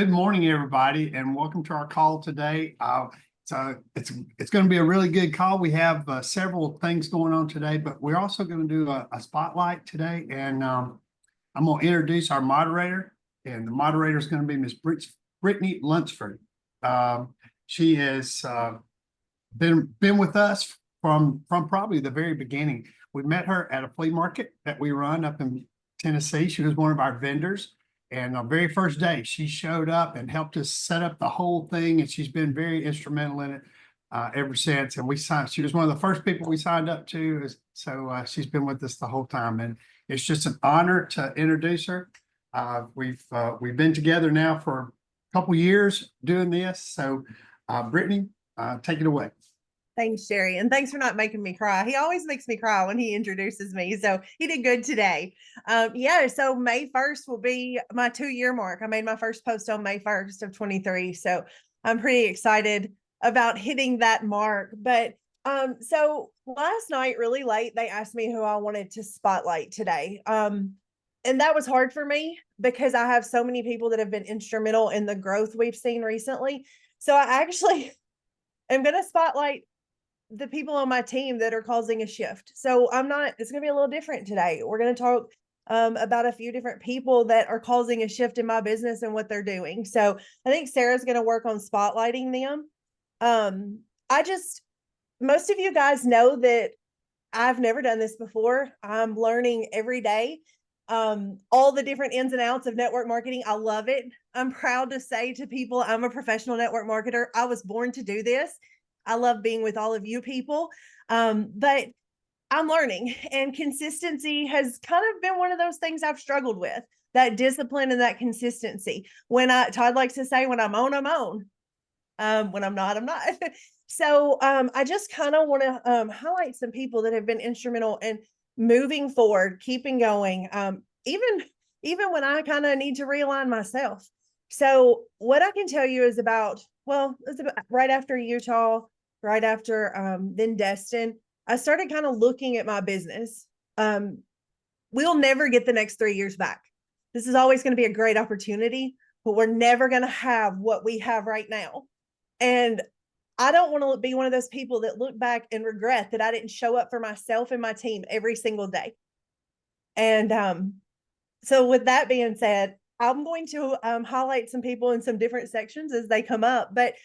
Good morning, everybody, and welcome to our call today. It's going to be a really good call. We have several things going on today, but we're also going to do a spotlight today, and I'm going to introduce our moderator, and the moderator is going to be Miss Brittaney Lunsford. She has been with us from probably the very beginning. We met her at a flea market that we run up in Tennessee. She was one of our vendors. And the very first day, she showed up and helped us set up the whole thing, and she's been very instrumental in it ever since. And she was one of the first people we signed up to, so she's been with us the whole time, and it's just an honor to introduce her. We've been together now for a couple years doing this, so Brittaney, take it away. Thanks, Jerry. And thanks for not making me cry. He always makes me cry when he introduces me. So he did good today. So May 1st will be my 2-year mark. I made my first post on May 1st of 23. So I'm pretty excited about hitting that mark. But so last night, really late, they asked me who I wanted to spotlight today. And that was hard for me because I have so many people that have been instrumental in the growth we've seen recently. So I actually am going to spotlight the people on my team that are causing a shift. So it's going to be a little different today. We're going to talk about a few different people that are causing a shift in my business and what they're doing. So I think Sarah's going to work on spotlighting them. Most of you guys know that I've never done this before. I'm learning every day, all the different ins and outs of network marketing. I love it. I'm proud to say to people, I'm a professional network marketer. I was born to do this. I love being with all of you people, but I'm learning, and consistency has kind of been one of those things I've struggled with, that discipline and that consistency. Todd likes to say, when I'm on, I'm on. When I'm not, I'm not. So I just kind of want to highlight some people that have been instrumental in moving forward, keeping going, even when I kind of need to realign myself. So what I can tell you is it's about right after Utah, right after then Destin, I started kind of looking at my business. We'll never get the next 3 years back. This is always going to be a great opportunity, but we're never going to have what we have right now. And I don't want to be one of those people that look back and regret that I didn't show up for myself and my team every single day. And so with that being said, I'm going to highlight some people in some different sections as they come up, but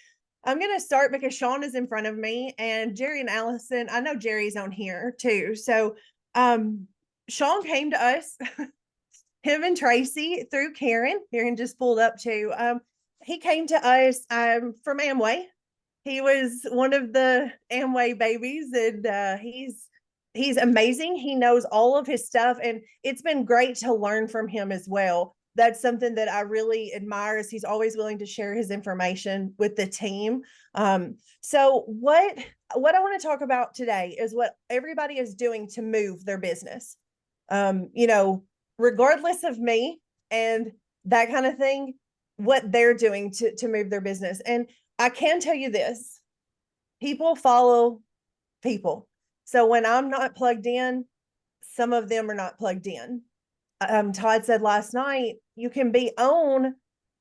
I'm going to start because Shawn is in front of me, and Jerry and Allison, I know Jerry's on here too. So Shawn came to us, him and Tracie, through Karen. Karen just pulled up too. He came to us from Amway. He was one of the Amway babies, and he's amazing. He knows all of his stuff, and it's been great to learn from him as well. That's something that I really admire, is he's always willing to share his information with the team. So what I want to talk about today is what everybody is doing to move their business. Regardless of me and that kind of thing, what they're doing to move their business. And I can tell you this, people follow people. So when I'm not plugged in, some of them are not plugged in. Todd said last night, you can be on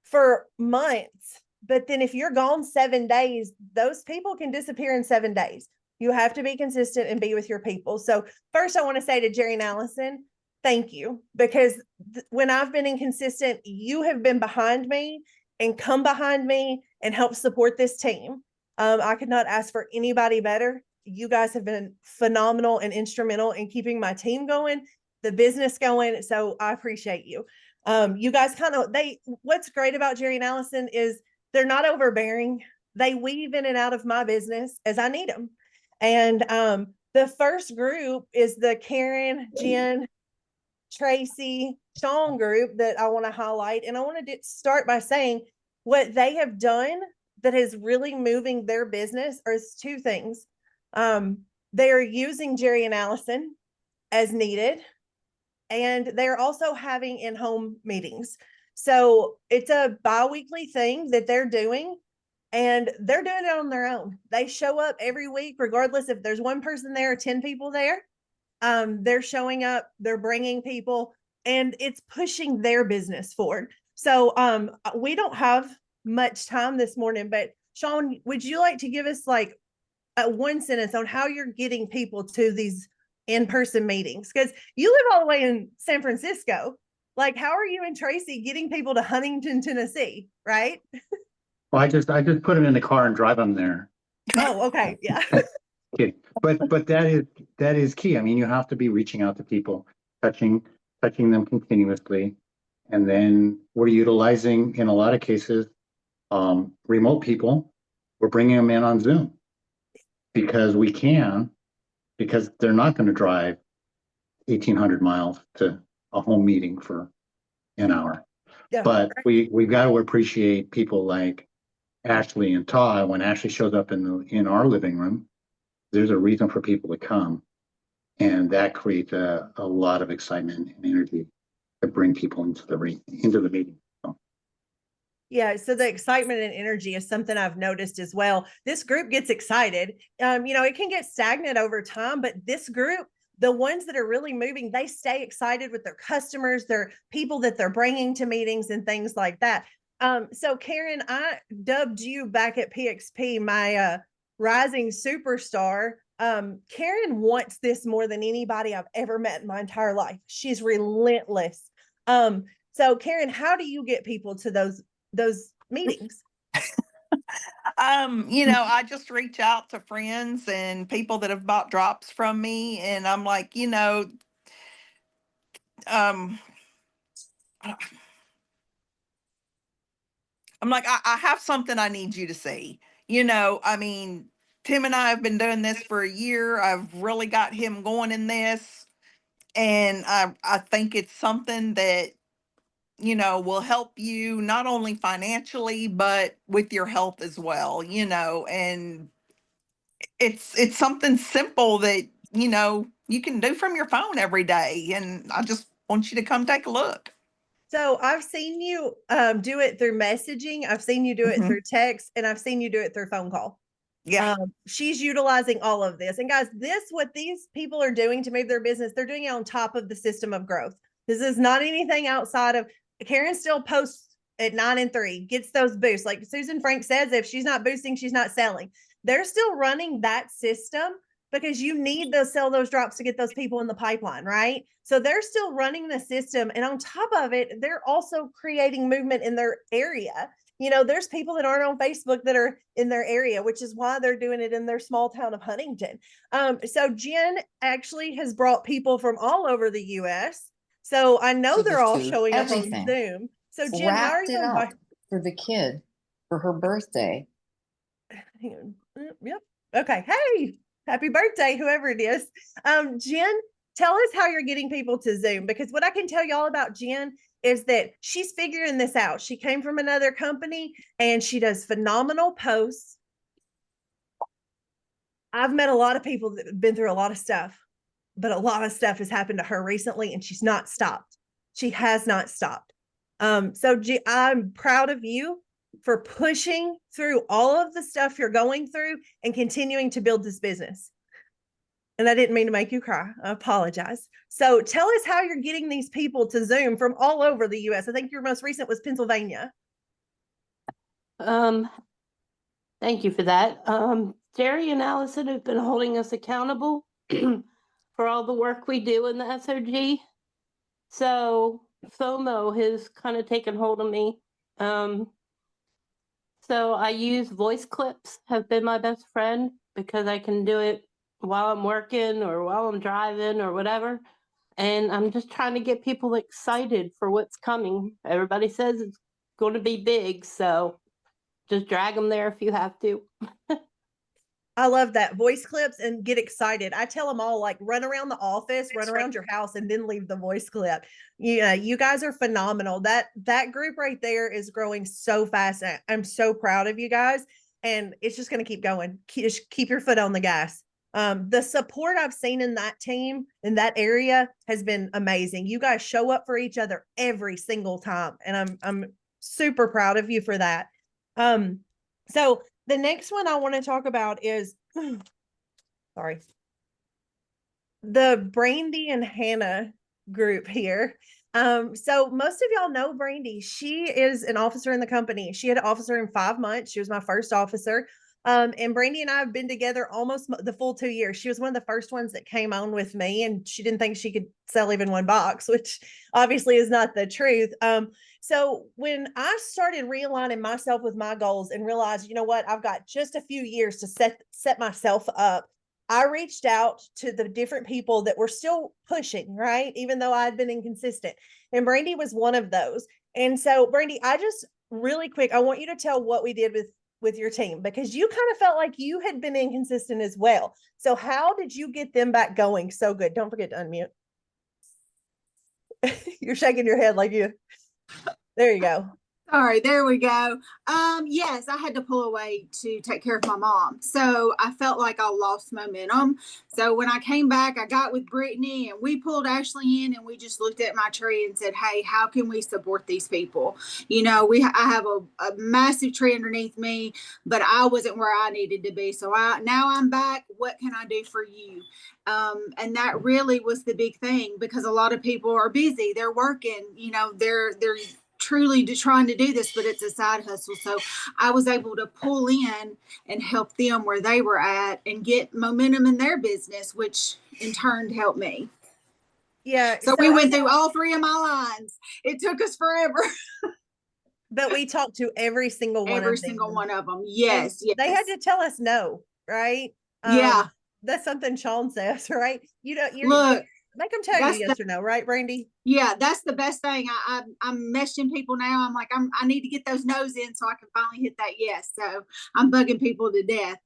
for months, but then if you're gone 7 days, those people can disappear in 7 days. You have to be consistent and be with your people. So first I want to say to Jerry and Allison, thank you, because when I've been inconsistent, you have been behind me and come behind me and help support this team. I could not ask for anybody better. You guys have been phenomenal and instrumental in keeping my team going, the business going. So I appreciate you. You guys what's great about Jerry and Allison is they're not overbearing. They weave in and out of my business as I need them. And the first group is the Karen, Jenn, Tracie, Shawn group that I want to highlight. And I want to start by saying what they have done that is really moving their business is two things. They are using Jerry and Allison as needed, and they're also having in-home meetings. So it's a bi-weekly thing that they're doing, and they're doing it on their own. They show up every week, regardless if there's one person there or 10 people there. They're showing up, they're bringing people, and it's pushing their business forward. So we don't have much time this morning, but Shawn, would you like to give us like one sentence on how you're getting people to these in-person meetings? Because you live all the way in San Francisco. Like, how are you and Tracie getting people to Huntington, Tennessee, right? Well, I just put them in the car and drive them there. Oh, okay. Yeah. Okay. But that is key. I mean, you have to be reaching out to people, touching them continuously. And then we're utilizing, in a lot of cases, remote people. We're bringing them in on Zoom because we can, because they're not going to drive 1,800 miles to a home meeting for an hour. Yeah. But we've got to appreciate people like Ashley and Todd. When Ashley shows up in our living room, there's a reason for people to come, and that creates a lot of excitement and energy to bring people into the meeting. So. Yeah, so the excitement and energy is something I've noticed as well. This group gets excited. It can get stagnant over time, but this group, the ones that are really moving, they stay excited with their customers, their people that they're bringing to meetings and things like that. So Karen, I dubbed you back at PXP my rising superstar. Karen wants this more than anybody I've ever met in my entire life. She's relentless. So Karen, how do you get people to those meetings? I just reach out to friends and people that have bought drops from me, and I'm like, I'm like, I have something I need you to see. Tim and I have been doing this for a year. I've really got him going in this, and I think it's something that will help you not only financially, but with your health as well, and it's something simple that, you can do from your phone every day. And I just want you to come take a look. So I've seen you do it through messaging. I've seen you do it through text, and I've seen you do it through phone call. Yeah. She's utilizing all of this. And guys, what these people are doing to move their business, they're doing it on top of the system of growth. This is not anything outside of. Karen still posts at 9 and 3, gets those boosts. Like Susan Frank says, if she's not boosting, she's not selling. They're still running that system because you need to sell those drops to get those people in the pipeline, right? So they're still running the system. And on top of it, they're also creating movement in their area. There's people that aren't on Facebook that are in their area, which is why they're doing it in their small town of Huntington. So Jenn actually has brought people from all over the US. So I know they're all showing up on Zoom. So Jenn, how are you up for the kid for her birthday? Hang on. Yep. Okay. Hey, happy birthday, whoever it is. Jenn, tell us how you're getting people to Zoom, because what I can tell y'all about Jenn is that she's figuring this out. She came from another company and she does phenomenal posts. I've met a lot of people that have been through a lot of stuff, but a lot of stuff has happened to her recently and she's not stopped. She has not stopped. So I'm proud of you for pushing through all of the stuff you're going through and continuing to build this business. And I didn't mean to make you cry. I apologize. So tell us how you're getting these people to Zoom from all over the US. I think your most recent was Pennsylvania. Thank you for that. Jerry and Allison have been holding us accountable for all the work we do in the SOG. So FOMO has kind of taken hold of me. So I use voice clips, have been my best friend, because I can do it while I'm working or while I'm driving or whatever. And I'm just trying to get people excited for what's coming. Everybody says it's going to be big, so just drag them there if you have to. I love that. Voice clips and get excited. I tell them all, like, run around the office, run around your house, and then leave the voice clip. You guys are phenomenal. That group right there is growing so fast. I'm so proud of you guys, and it's just going to keep going. Keep your foot on the gas. The support I've seen in that team, in that area, has been amazing. You guys show up for each other every single time, and I'm super proud of you for that. So the next one I want to talk about is, the Brandy and Hannah group here. So most of y'all know Brandy. She is an officer in the company. She had an officer in 5 months. She was my first officer. And Brandy and I have been together almost the full 2 years. She was one of the first ones that came on with me, and she didn't think she could sell even one box, which obviously is not the truth. So when I started realigning myself with my goals and realized, you know what, I've got just a few years to set myself up, I reached out to the different people that were still pushing, right? Even though I had been inconsistent. And Brandy was one of those. And so, Brandy, I just really quick, I want you to tell what we did with your team, because you kind of felt like you had been inconsistent as well. So how did you get them back going so good? Don't forget to unmute. You're shaking your head like you. There you go. All right, there we go. Yes, I had to pull away to take care of my mom. So I felt like I lost momentum. So when I came back, I got with Brittaney and we pulled Ashley in and we just looked at my tree and said, hey, how can we support these people? You know, I have a massive tree underneath me, but I wasn't where I needed to be. So now I'm back. What can I do for you? And that really was the big thing, because a lot of people are busy. They're working, you know, they're truly trying to do this, but it's a side hustle. So I was able to pull in and help them where they were at and get momentum in their business, which in turn helped me. Yeah. So we went through all 3 of my lines. It took us forever. But we talked to every single one Every of them. single one of them. Yes, yes. They had to tell us no, right? Yeah. That's something Shawn says, right? You know, Look, make them tell you yes or no, right, Brandy? Yeah, that's the best thing. I'm messaging people now. I'm like, I need to get those no's in so I can finally hit that yes. So I'm bugging people to death.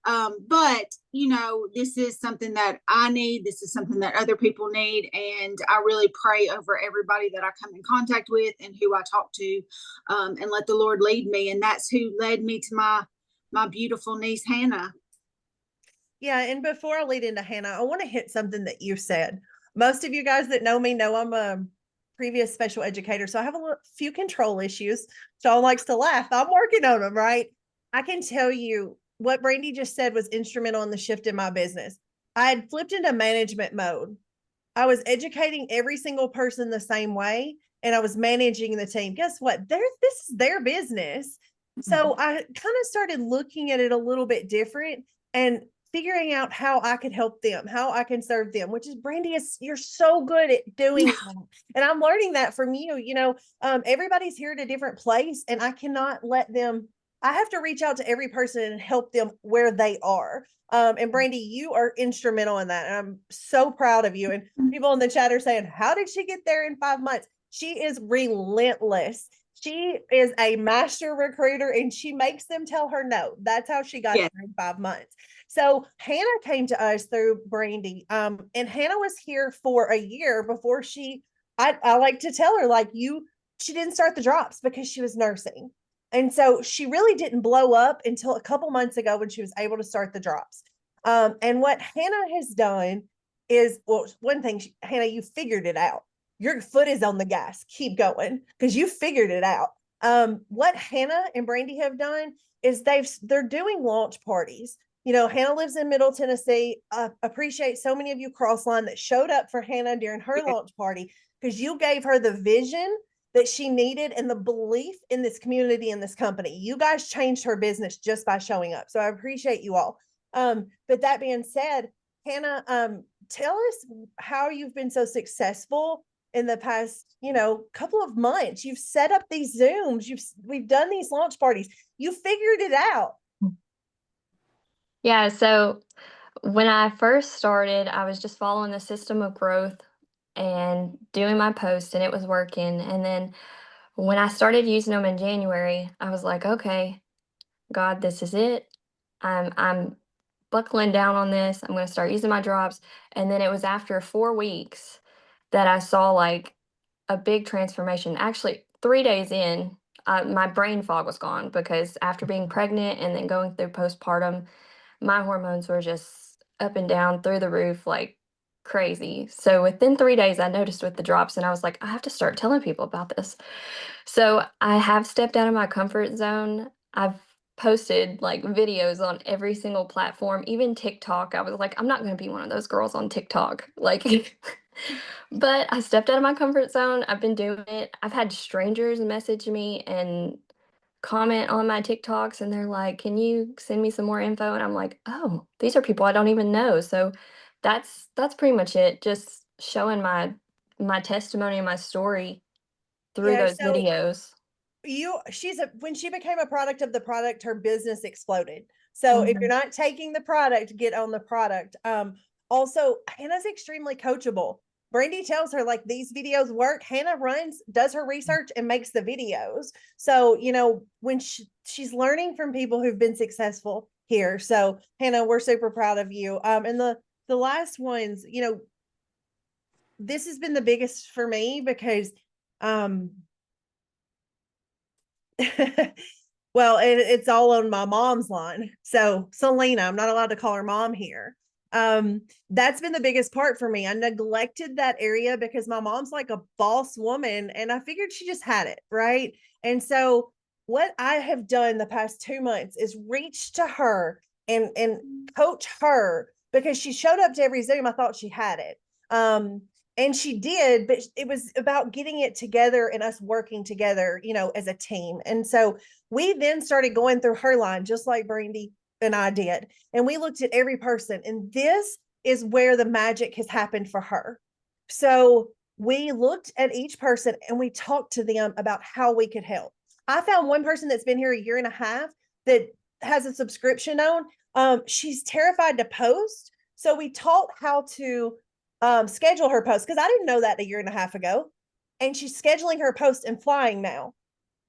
But you know, this is something that I need. This is something that other people need, and I really pray over everybody that I come in contact with and who I talk to, and let the Lord lead me. And that's who led me to my beautiful niece Hannah. Yeah, and before I lead into Hannah, I want to hit something that you said. Most of you guys that know me know I'm a previous special educator, so I have a few control issues. Shawn likes to laugh. I'm working on them, right? I can tell you what Brandy just said was instrumental in the shift in my business. I had flipped into management mode. I was educating every single person the same way, and I was managing the team. Guess what? This is their business. So I kind of started looking at it a little bit different and figuring out how I could help them, how I can serve them, which is Brandy, you're so good at doing that. And I'm learning that from you. You know, everybody's here at a different place, and I cannot let them, I have to reach out to every person and help them where they are. And Brandy, you are instrumental in that. And I'm so proud of you. And people in the chat are saying, how did she get there in 5 months? She is relentless. She is a master recruiter, and she makes them tell her no. That's how she got there in 5 months. So Hannah came to us through Brandy. And Hannah was here for a year before I like to tell her, like, she didn't start the drops because she was nursing. And so she really didn't blow up until a couple months ago when she was able to start the drops. And what Hannah has done is, well, one thing, Hannah, you figured it out. Your foot is on the gas. Keep going because you figured it out. What Hannah and Brandy have done is they're doing launch parties. You know, Hannah lives in Middle Tennessee. I appreciate so many of you Crossline that showed up for Hannah during her launch party, because you gave her the vision that she needed and the belief in this community and this company. You guys changed her business just by showing up. So I appreciate you all. But that being said, Hannah, tell us how you've been so successful in the past, couple of months. You've set up these Zooms. We've done these launch parties. You figured it out. Yeah, so when I first started, I was just following the system of growth and doing my post, and it was working. And then when I started using them in January, I was like, okay, God, this is it. I'm buckling down on this. I'm going to start using my drops. And then it was after 4 weeks that I saw like a big transformation. Actually, 3 days in, my brain fog was gone, because after being pregnant and then going through postpartum, my hormones were just up and down through the roof like crazy. So within 3 days, I noticed with the drops, and I was like, I have to start telling people about this. So I have stepped out of my comfort zone. I've posted like videos on every single platform, even TikTok. I was like, I'm not going to be one of those girls on TikTok. Like, But I stepped out of my comfort zone. I've been doing it. I've had strangers message me and comment on my TikToks, and they're like, "Can you send me some more info?" And I'm like, "Oh, these are people I don't even know." So that's pretty much it. Just showing my testimony and my story through Yeah, those so videos. when she became a product of the product, her business exploded. So if you're Mhm. not taking the product, get on the product. Also, Hannah's extremely coachable. Brandy tells her like these videos work. Hannah does her research and makes the videos. So, when she's learning from people who've been successful here. So Hannah, we're super proud of you. And the last ones, this has been the biggest for me because um well, it's all on my mom's line. So Salena, I'm not allowed to call her mom here. That's been the biggest part for me. I neglected that area because my mom's like a boss woman and I figured she just had it, right? And so what I have done the past 2 months is reach to her and coach her because she showed up to every Zoom. I thought she had it. And she did, but it was about getting it together and us working together, as a team. And so we then started going through her line, just like Brandy and I did. And we looked at every person. And this is where the magic has happened for her. So we looked at each person and we talked to them about how we could help. I found one person that's been here a year and a half that has a subscription on. She's terrified to post. So we taught how to schedule her post because I didn't know that a year and a half ago. And she's scheduling her post and flying now.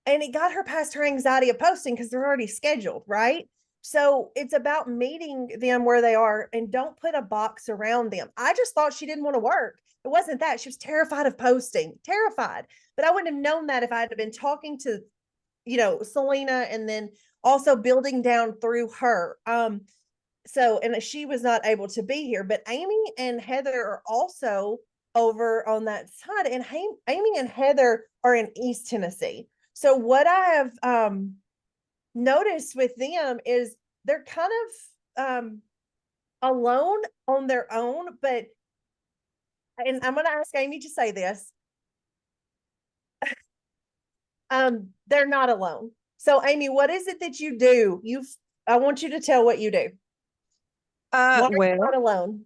And it got her past her anxiety of posting because they're already scheduled, right? So it's about meeting them where they are and don't put a box around them. I just thought she didn't want to work. It wasn't that. She was terrified of posting, terrified. But I wouldn't have known that if I had been talking to, Salena and then also building down through her. So, and she was not able to be here, but Aimey and Heather are also over on that side. And Aimey and Heather are in East Tennessee. So what I have noticed with them is they're kind of alone on their own, and I'm going to ask Aimey to say this. They're not alone. So Aimey, what is it that you do? I want you to tell what you do. Why are you not alone?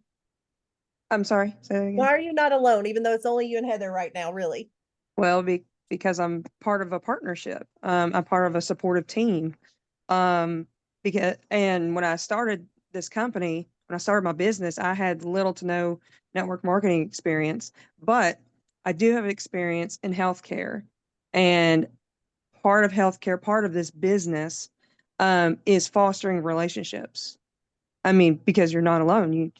I'm sorry, say that again. Why are you not alone, even though it's only you and Heather right now, really? Well, because I'm part of a partnership. I'm part of a supportive team. And when I started this company, when I started my business, I had little to no network marketing experience, but I do have experience in healthcare. And part of healthcare, part of this business, is fostering relationships. I mean, because you're not alone.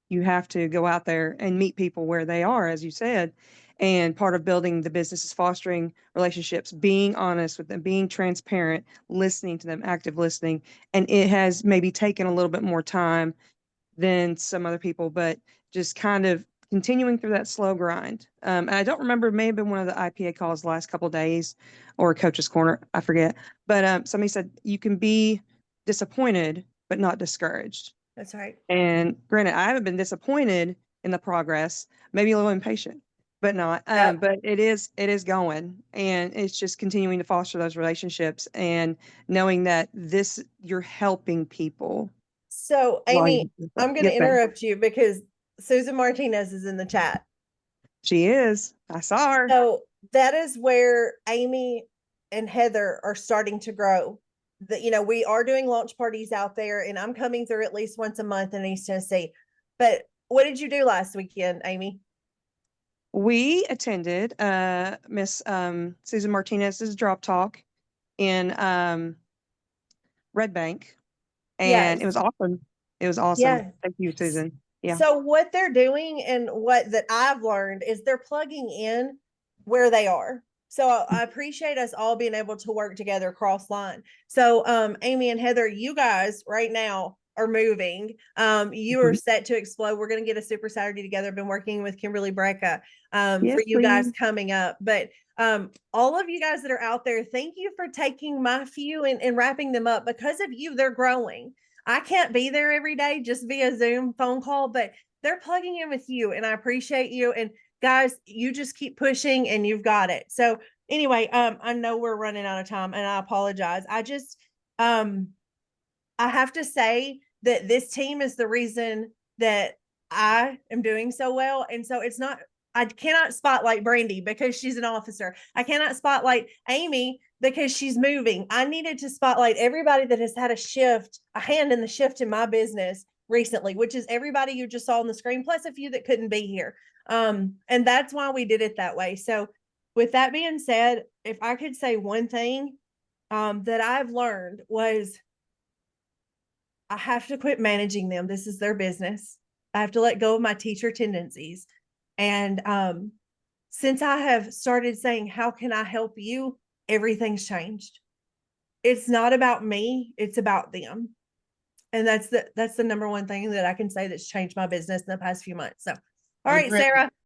You have to go out there and meet people where they are, as you said. And part of building the business is fostering relationships, being honest with them, being transparent, listening to them, active listening. And it has maybe taken a little bit more time than some other people, but just kind of continuing through that slow grind. And I don't remember, it may have been one of the IPA calls the last couple of days or Coach's Corner, I forget. But somebody said you can be disappointed, but not discouraged. That's right. And granted, I haven't been disappointed in the progress, maybe a little impatient, but not. But it is going, and it's just continuing to foster those relationships and knowing that you're helping people. So, Aimey, I'm going to Yes, ma'am. interrupt you because Susan Martinez is in the chat. She is. I saw her. So that is where Aimey and Heather are starting to grow. We are doing launch parties out there, and I'm coming through at least once a month in East Tennessee. But what did you do last weekend, Aimey? We attended Miss Susan Martinez's drop talk in Red Bank, and it was awesome. It was awesome. Yeah. Thank you, Susan. Yeah. So what they're doing and what that I've learned is they're plugging in where they are. So I appreciate us all being able to work together cross line. So Aimey and Heather, you guys right now are moving. You are set to explode. We're going to get a Super Saturday together. I've been working with Kimberly Brecka for you guys coming up. But all of you guys that are out there, thank you for taking my few and wrapping them up. Because of you, they're growing. I can't be there every day just via Zoom phone call, but they're plugging in with you, and I appreciate you. And guys, you just keep pushing and you've got it. So anyway, I know we're running out of time and I apologize. I just, I have to say that this team is the reason that I am doing so well. And so it's not, I cannot spotlight Brandy because she's an officer. I cannot spotlight Aimey because she's moving. I needed to spotlight everybody that has had a hand in the shift in my business recently, which is everybody you just saw on the screen, plus a few that couldn't be here. And that's why we did it that way. So with that being said, if I could say one thing that I've learned was I have to quit managing them. This is their business. I have to let go of my teacher tendencies. And since I have started saying, how can I help you? Everything's changed. It's not about me. It's about them. And that's the number one thing that I can say that's changed my business in the past few months. So, all right, Brett, Sarah.